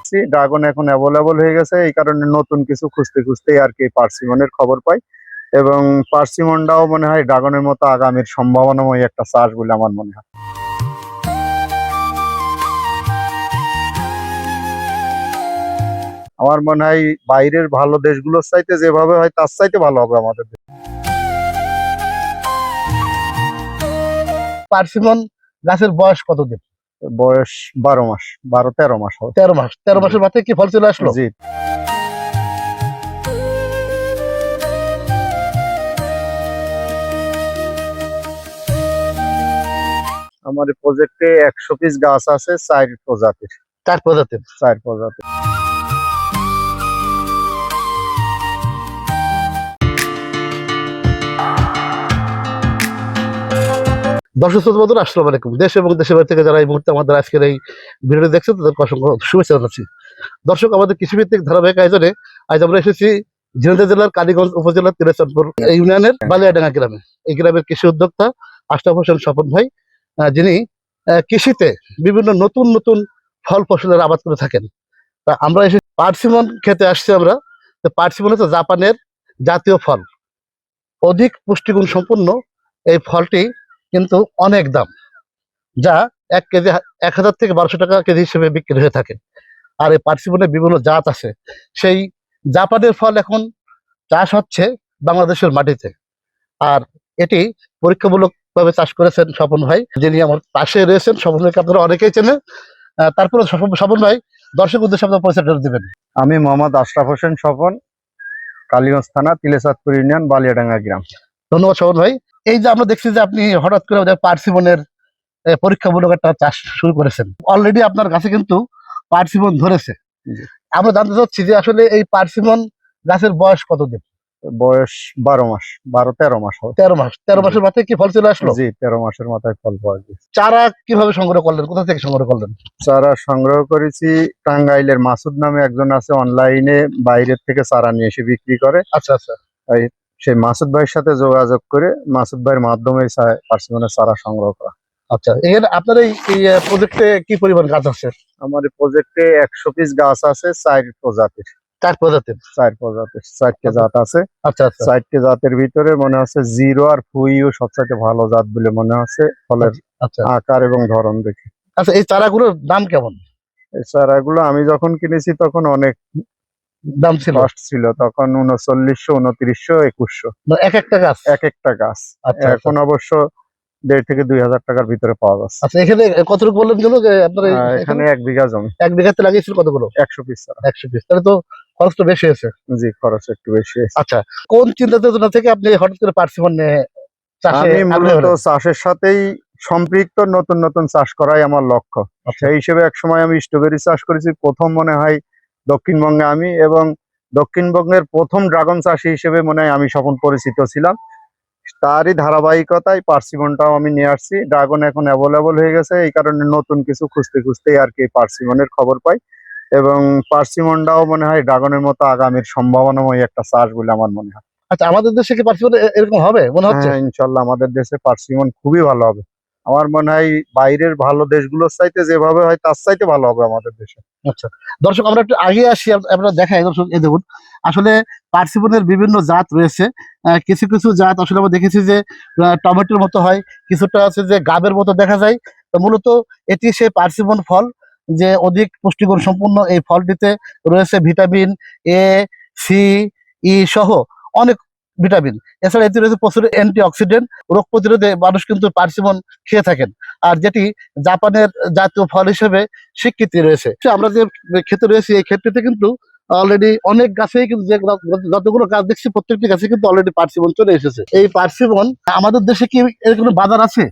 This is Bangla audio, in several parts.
আসছি, ড্রাগন এখন অ্যাভেলেবল হয়ে গেছে, এই কারণে নতুন কিছু খুঁজতে খুঁজতেই আর কি পার্সিমনের খবর পাই। এবং পার্সিমনটাও মনে হয় ড্রাগনের মতো আগামীর সম্ভাবনাময় একটা চাষ বলে আমার মনে হয়। আমার মনে হয় বাইরের ভালো দেশগুলোর চাইতে যেভাবে হয় তার চাইতে ভালো হবে আমাদের দেশ। পার্সিমন গাছের বয়স কতদিন? বয়স 12 মাস, 12-13 মাস হবে। 13 মাস। 13 মাসের মাথায় কি ফল চলে আসলো? জি। আমার প্রজেক্টে 100 পিস গাছ আছে, 4 প্রজাতির। 4 প্রজাতির। 4 প্রজাতির। দর্শক শ্রোতা বন্ধুরা, আসসালামু আলাইকুম। দেশ এবং দেশের বাইরে থেকে যারা এই মুহূর্তে আমাদের আজকের এই ভিডিওটি দেখছেন তাদেরকে অসংখ্য শুভেচ্ছা জানাচ্ছি। দর্শক, আমাদের কৃষিভিত্তিক ধারাবাহিক আয়োজনে আজ আমরা এসেছি ঝিনাইদহ জেলার কালীগঞ্জ উপজেলার তিলেচাঁদপুর ইউনিয়নের বালিয়াডাঙ্গা গ্রামে। এই গ্রামের কৃষি উদ্যোক্তা আশরাফ হোসেন স্বপন ভাই, যিনি কৃষিতে বিভিন্ন নতুন নতুন ফল ফসলের আবাদ করে থাকেন। তা আমরা এসে পার্সিমন খেতে আসছি আমরা। তো পার্সিমন হচ্ছে জাপানের জাতীয় ফল, অধিক পুষ্টিগুণ সম্পন্ন এই ফলটি কিন্তু অনেক দাম, যা 1 কেজি 1000 থেকে 1200 টাকা কেজি হিসেবে বিক্রি হয়ে থাকে। আর এই পার্সিমনের বিভিন্ন জাত আছে। সেই জাপানের ফল এখন চাষ হচ্ছে বাংলাদেশের মাটিতে। আর এটি পরীক্ষামূলক ভাবে চাষ করেছেন স্বপন ভাই, যিনি আমার পাশে রয়েছেন। স্বপন ভাইকে আপনারা অনেকেই চেনেন। তারপরে স্বপন ভাই, দর্শক উদ্দেশ্যে আপনার পরিচয়টা দিবেন। আমি মোহাম্মদ আশরাফ হোসেন স্বপন, কালীগঞ্জ থানা, তিলেচাঁদপুর ইউনিয়ন, বালিয়াডাঙ্গা গ্রাম। ধন্যবাদ স্বপন ভাই। এই যে আমরা দেখছি যে আপনি হঠাৎ করে আমাদের পার্সিমনের পরীক্ষামূলক একটা চাষ শুরু করেছেন। অলরেডি আপনার কাছে কিন্তু পার্সিমন ধরেছে। আমরা জানতে চাচ্ছি যে আসলে এই পার্সিমন গাছের বয়স কতদিন? বয়স 12 মাস, 12-13 মাস হবে। 13 মাস। 13 মাসের মাথায় কি ফল চলে আসলো? জি, 13 মাসের মাথায় ফল পাওয়া গেছে। চারা কিভাবে সংগ্রহ করলেন? কোথা থেকে সংগ্রহ করলেন? চারা সংগ্রহ করেছি টাঙ্গাইলের মাসুদ নামে একজন আছে, অনলাইনে বাইরের থেকে চারা নিয়ে এসে বিক্রি করে। আচ্ছা আচ্ছা। সেই মাসুদ ভাইয়ের সাথে যোগাযোগ করে মাসুদ ভাইয়ের মাধ্যমে পার্সিমনের চারা সংগ্রহ করা। আচ্ছা, এখানে আপনার এই প্রজেক্টে কি পরিমাণ গাছ আছে? আমার প্রজেক্টে 100 পিস গাছ আছে, 4 প্রজাতির। 4 প্রজাতির। 4 প্রজাতির, 4টে জাত আছে। আচ্ছা আচ্ছা। 4টে জাতের ভিতরে মনে হচ্ছে জিরো আর ফুইও সবচাইতে ভালো জাত বলে মনে হচ্ছে ফলের আচ্ছা আকার এবং ধরন দেখে। আচ্ছা, এই চারাগুলোর দাম কেমন? এই চারাগুলো আমি যখন কিনেছি তখন অনেক দাম ছিল, কস্ট ছিল, তখন 3900, 2900, 2100 এক একটা গাছ। এক একটা গাছ। আচ্ছা, এখন অবশ্য 1,500 থেকে 2,000 টাকার ভিতরে পাওয়া যাচ্ছে। আচ্ছা, এখানে কতটুকু বললেন যেন যে আপনার এখানে 1 বিঘা জমি। 1 বিঘাতে লাগিয়েছিল কতগুলো? 100 পিস চারা। 100 পিস। তাহলে তো খরচটা বেশি হয়েছে। জি, খরচ একটু বেশি হয়েছে। আচ্ছা, কোন চিন্তা চেতনা থেকে আপনি হঠাৎ করে পার্সিমন চাষে আমি আগ্রহী মূলত হলেন? চাষের সাথেই সম্পৃক্ত, নতুন নতুন চাষ করাই আমার লক্ষ্য। সেই হিসেবে একসময় আমি স্ট্রবেরি চাষ করেছি, প্রথম মনে হয় দক্ষিণবঙ্গে আমি, এবং দক্ষিণবঙ্গের প্রথম ড্রাগন চাষি হিসেবে মনে হয় আমি স্বপন পরিচিত ছিলাম। তারই ধারাবাহিকতায় পার্সিমনটাও আমি নিয়ে আসছি। ড্রাগন এখন অ্যাভেলেবল হয়ে গেছে, এই কারণে নতুন কিছু খুঁজতে খুঁজতেই আর কি পার্সিমনের খবর পাই। এবং পার্সিমনটাও মনে হয় ড্রাগনের মতো আগামীর সম্ভাবনাময় একটা চাষ বলে আমার মনে হয়। আচ্ছা, আমাদের দেশে কি পার্সিমন এরকম হবে মনে হচ্ছে? হ্যাঁ, ইনশাল্লাহ আমাদের দেশে পার্সিমন খুবই ভালো হবে। আমার মনে হয় বাইরের ভালো দেশগুলোর চাইতে যেভাবে হয় তার চাইতে ভালো হবে আমাদের দেশে। আচ্ছা, দর্শক আমরা একটু আগে আসি, আমরা দেখাই। দর্শক, এই দেখুন, আসলে পার্সিমনের বিভিন্ন জাত রয়েছে। কিছু কিছু জাত আসলে আমরা দেখেছি যে টমেটোর মতো হয়, কিছুটা আছে যে গাবের মতো দেখা যায়। তো মূলত এটি সেই পার্সিমন ফল, যে অধিক পুষ্টিগুণ সম্পূর্ণ। এই ফলটিতে রয়েছে ভিটামিন এ, সি, ই সহ অনেক ভিটামিন। এছাড়া এতে রয়েছে প্রচুর অ্যান্টিঅক্সিডেন্ট, রোগ প্রতিরোধে মানুষ কিন্তু পার্সিমন খেয়ে থাকেন। আর যেটি জাপানের জাতীয় ফল হিসেবে স্বীকৃতি রয়েছে। আমরা যে ক্ষেত্রে রয়েছে এই ক্ষেত্রে কিন্তু অলরেডি অনেক গাছেই কিন্তু যতগুলো গাছ দেখছি প্রত্যেকটি গাছে কিন্তু অলরেডি পার্সিমন চলে এসেছে। এই পার্সিমন আমাদের দেশে কি এর কোনো বাজার আছে?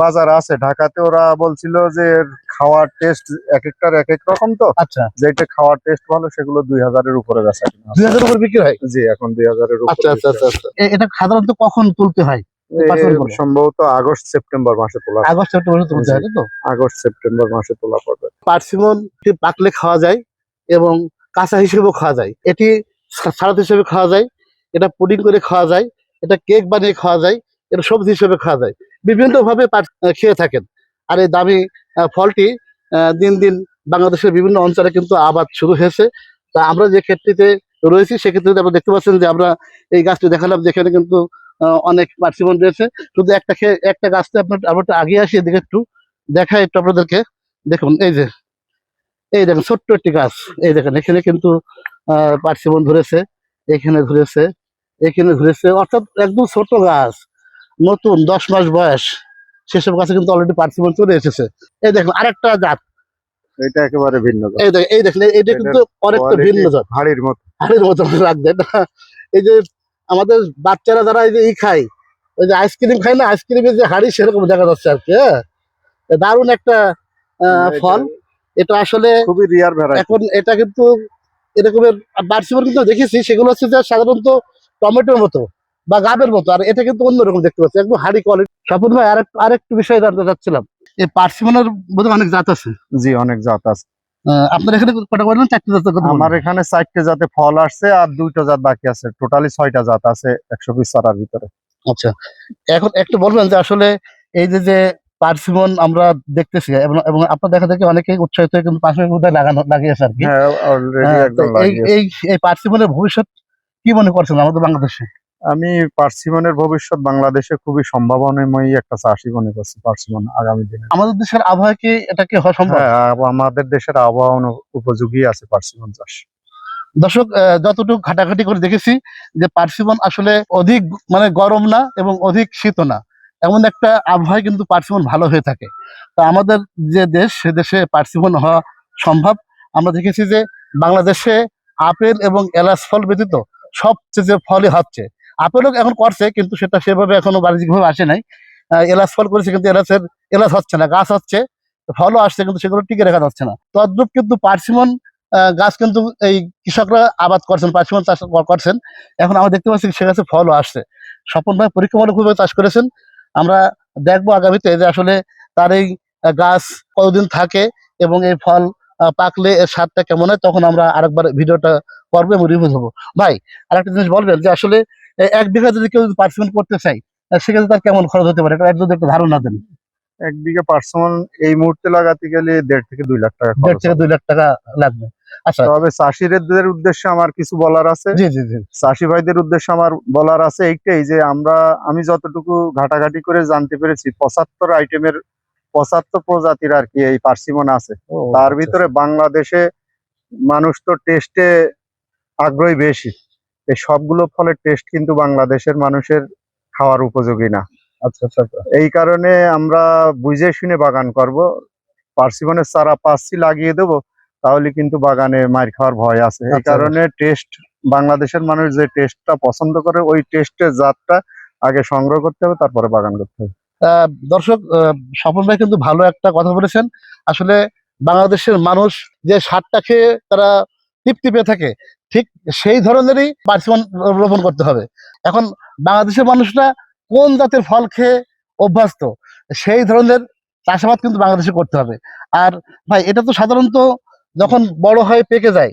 বাজার আছে, ঢাকাতে ওরা বলছিল যে খাওয়ার টেস্ট এক একটার এক এক রকম, তো আচ্ছা, যেটা খাওয়ার টেস্ট ভালো সেগুলো 2000-এর উপরে বেচা কিনা আছে। 2000 উপর বিক্রি হয়? জি, এখন 2000-এর উপরে। আচ্ছা আচ্ছা আচ্ছা আচ্ছা। এটা সাধারণত কখন তুলতে হয়? সম্ভবত আগস্ট-সেপ্টেম্বর মাসে তোলা। আগস্ট সেপ্টেম্বরে তুলতে হয়, তাই তো? আগস্ট-সেপ্টেম্বর মাসে তোলা পড়বে। পার্সিমন পাকলে খাওয়া যায় এবং কাঁচা হিসেবেও খাওয়া যায়। এটি সালাদ হিসেবে খাওয়া যায়, এটা পুডিং করে খাওয়া যায়, এটা কেক বানিয়ে খাওয়া যায়, এটা সবজি হিসেবে খাওয়া যায়। বিভিন্ন ভাবে খেয়ে থাকেন। আর এই দামি ফলটি দিন দিন বাংলাদেশের বিভিন্ন অঞ্চলে কিন্তু আবাদ শুরু হয়েছে। তা আমরা যে ক্ষেত্রটিতে রয়েছি সেক্ষেত্রে আপনারা দেখতে পাচ্ছেন যে আমরা এই গাছটি দেখালাম, যেখানে কিন্তু অনেক পার্সিমন রয়েছে। শুধু একটা গাছটা আমরা একটু আগে আসি, এদিকে একটু দেখাই একটু আপনাদেরকে। দেখুন এই দেখেন ছোট্ট একটি গাছ, এই দেখেন এখানে কিন্তু পার্সিমন ধরেছে, এখানে ধরেছে, এখানে ধরেছে, অর্থাৎ একদম ছোট গাছ, নতুন 10 মাস বয়স, সেসব গাছে কিন্তু অলরেডি পার্সিমন চলে এসেছে। এই দেখুন আরেকটা জাত, এটা একেবারে ভিন্ন গাছ। এই দেখেন এটা কিন্তু অনেকটা Quality ভিন্ন জাত, হাড়ির মতো। হাড়ের মতো লাগবে এটা। এই যে আমাদের বাচ্চারা যারা এই যে খায়, ওই যে আইসক্রিম খায় না, আইসক্রিমের যে হাড়ি সেরকম দেখা যাচ্ছে আর কি। হ্যাঁ, দারুণ একটা ফল। এটা আসলে খুবই রিয়ার ভ্যারাইটি। এখন এটা কিন্তু এরকমের পার্সিমন কিন্তু দেখেছি, সেগুলো হচ্ছে যে সাধারণত টমেটোর মতো বা গাবের মতো, আর এটা কিন্তু অন্যরকম দেখতে পাচ্ছি, একদম হাড়ি কোয়ালিটি। স্বপন ভাই আরেকটু বিষয় জানতে চাচ্ছিলাম, এই পার্সিমনের বোধহয় অনেক জাত আছে। জি, অনেক জাত আছে। আপনার এখানে কটা বললেন? 4টে জাতের কথা আমার বললেন। এখানে 4টে জাতে ফল আসছে আর 2টা জাত বাকি আছে, টোটালি 6টা জাত আছে 100 পিস চারার ভিতরে। আচ্ছা, এখন একটু বলবেন যে আসলে এই যে পার্সিমন আমরা দেখতেছি, এবং আপনার দেখা দেখি অনেকেই উৎসাহিত হয়ে কিন্তু পাশে বোধহয় লাগিয়েছে আর কি। হ্যাঁ, অলরেডি তো একদম লাগিয়েছে। এই পার্সিমনের ভবিষ্যৎ কি মনে করছেন আমাদের বাংলাদেশে? আমি পার্সিমনের ভবিষ্যৎ বাংলাদেশে খুবই সম্ভাবনাময়ী একটা চাষই মনে করছি পার্সিমন আগামী দিনে। আমাদের দেশের আবহাওয়া কি এটা কি হওয়া সম্ভব? হ্যাঁ, আমাদের দেশের আবহাওয়া উপযোগী আছে পার্সিমন চাষ। দর্শক, যতটুকু ঘাটাঘাটি করে দেখেছি যে পার্সিমন আসলে অধিক মানে গরম না এবং অধিক শীত না, এমন একটা আবহাওয়ায় কিন্তু পার্সিমন ভালো হয়ে থাকে। তা আমাদের যে দেশ, সে দেশে পার্সিমন হওয়া সম্ভব। আমরা দেখেছি যে বাংলাদেশে আপেল এবং এলাচ ফল ব্যতীত সবচেয়ে যে ফলই হচ্ছে, আপেলও এখন করছে কিন্তু সেটা সেভাবে এখনো বাণিজ্যিকভাবে আসে নাই। এলাচ ফল করেছে কিন্তু এলাচ হচ্ছে না, গাছ হচ্ছে, ফলও আসছে কিন্তু সেগুলো টিকে রাখা যাচ্ছে না। তদ্রুপ কিন্তু পার্সিমন গাছ কিন্তু এই কৃষকরা আবাদ করছেন, পার্সিমন চাষ করছেন। এখন আমরা দেখতে পাচ্ছি সে গাছে ফলও আসছে। স্বপন ভাই পরীক্ষামূলকভাবে চাষ করেছেন। আমরা দেখবো আগামীতে যে আসলে তার এই গাছ কতদিন থাকে এবং এই ফল পাকলে এর স্বাদটা কেমন হয়, তখন আমরা আরেকবার ভিডিওটা করবো এবং রিভিউ হবো। ভাই আরেকটা জিনিস বলবেন যে আসলে 1 বিঘা যদি কেউ পার্সিমন করতে চাই, সেক্ষেত্রে তার কেমন খরচ হতে পারে, এটা যদি একটা ধারণা দেন। 1 বিঘা পার্সিমন এই মুহূর্তে লাগাতে গেলে 1.5 থেকে 2 লাখ টাকা 1.5 খরচ থেকে হবে। 2 লাখ টাকা লাগবে। আচ্ছা, তবে চাষিদের উদ্দেশ্যে আমার কিছু বলার আছে। জি জি জি। চাষি ভাইদের উদ্দেশ্যে আমার বলার আছে এইটাই যে আমি যতটুকু ঘাটাঘাটি করে জানতে পেরেছি 75 প্রজাতির আর কি এই পার্সিমন আছে। ও তার আচ্ছা, ভিতরে বাংলাদেশে মানুষ তো টেস্টে আগ্রহী বেশি। এই সবগুলো ফলের টেস্ট কিন্তু বাংলাদেশের মানুষের খাওয়ার উপযোগী না। আচ্ছা আচ্ছা আচ্ছা। এই কারণে আমরা বুঝে শুনে বাগান করব। পার্সিমনের চারা পাচ্ছি লাগিয়ে দেবো, তাহলে কিন্তু বাগানে মার খাওয়ার ভয় আছে। এই আচ্ছা, কারণে টেস্ট, বাংলাদেশের মানুষ যে টেস্টটা পছন্দ করে ওই টেস্টের জাতটা আগে সংগ্রহ করতে হবে, তারপরে বাগান করতে হবে। দর্শক, স্বপন ভাই কিন্তু ভালো একটা কথা বলেছেন। আসলে বাংলাদেশের মানুষ যে স্বাদটা খেয়ে তারা তৃপ্তি পেয়ে থাকে, ঠিক সেই ধরনেরই পার্সিমন রোপণ করতে হবে। এখন বাংলাদেশের মানুষরা কোন জাতের ফল খেয়ে অভ্যস্ত, সেই ধরনের চাষাবাদ কিন্তু বাংলাদেশে করতে হবে। আর ভাই এটা তো সাধারণত যখন বড় হয় পেকে যায়,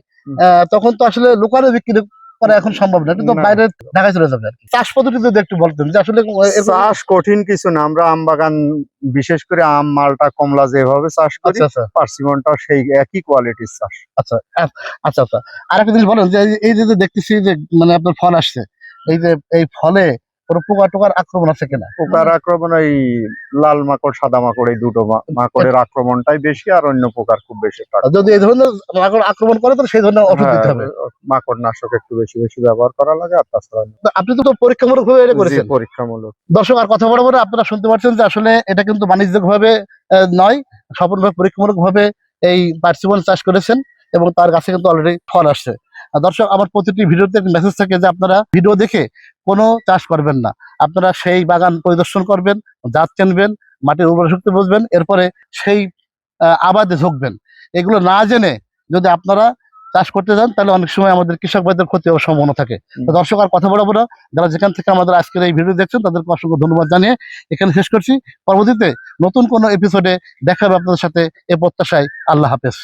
তখন তো আসলে লোকালে বিক্রি করা এখন সম্ভব না, কিন্তু না। বাইরে ঢাকায় চলে যাবে আর কি। চাষ পদ্ধতি যদি একটু বলতেন যে আসলে চাষ কঠিন কিছু না। আমরা আম বাগান, বিশেষ করে আম, মালটা, কমলা যেভাবে চাষ করি, আচ্ছা আচ্ছা পার্সিমনটাও সেই একই কোয়ালিটির চাষ। আচ্ছা আচ্ছা আচ্ছা। আর একটা জিনিস বলেন যে এই যে দেখতেছি যে মানে আপনার ফল আসছে, এই ফলে কোনো পোকা টোকার আক্রমণ আছে কিনা? পোকার আক্রমণ এই লাল মাকড়, সাদা মাকড়, এই দুটো মাকড়ের আক্রমণটাই বেশি, আর অন্য পোকার খুব বেশি একটা আর যদি এই ধরনের মাকড় আক্রমণ করে তাহলে সেই ধরনের ওষুধ দিতে হবে। মাকড় নাশক একটু বেশি বেশি ব্যবহার করা লাগে। আর তাছাড়া তো আপনি তো পরীক্ষামূলক ভাবে এটা জি, করেছেন। পরীক্ষামূলক। দর্শক, আর কথা বড় বড় আপনারা শুনতে পাচ্ছেন যে আসলে এটা কিন্তু বাণিজ্যিক ভাবে নয়, সম্পূর্ণভাবে পরীক্ষামূলক ভাবে এই পার্সিমন চাষ করেছেন এবং তার গাছে কিন্তু অলরেডি ফল আসছে। দর্শক, আমার প্রতিটি ভিডিওতে মেসেজ থাকে যে আপনারা ভিডিও দেখে কোনো চাষ করবেন না, আপনারা সেই বাগান পরিদর্শন করবেন, জাত চিনবেন, মাটির উর্বর শক্তি বুঝবেন, এরপরে সেই আবাদে ঝুঁকবেন। এগুলো না জেনে যদি আপনারা চাষ করতে যান, তাহলে অনেক সময় আমাদের কৃষক ভাইদের ক্ষতি হওয়ার সম্ভাবনা থাকে। তো দর্শক, আর কথা বলবো না। যারা যেখান থেকে আমাদের আজকের এই ভিডিও দেখছেন তাদেরকে অসংখ্য ধন্যবাদ জানিয়ে এখানে শেষ করছি। পরবর্তীতে নতুন কোনো এপিসোডে দেখা হবে আপনাদের সাথে, এ প্রত্যাশায়। আল্লাহ হাফেজ।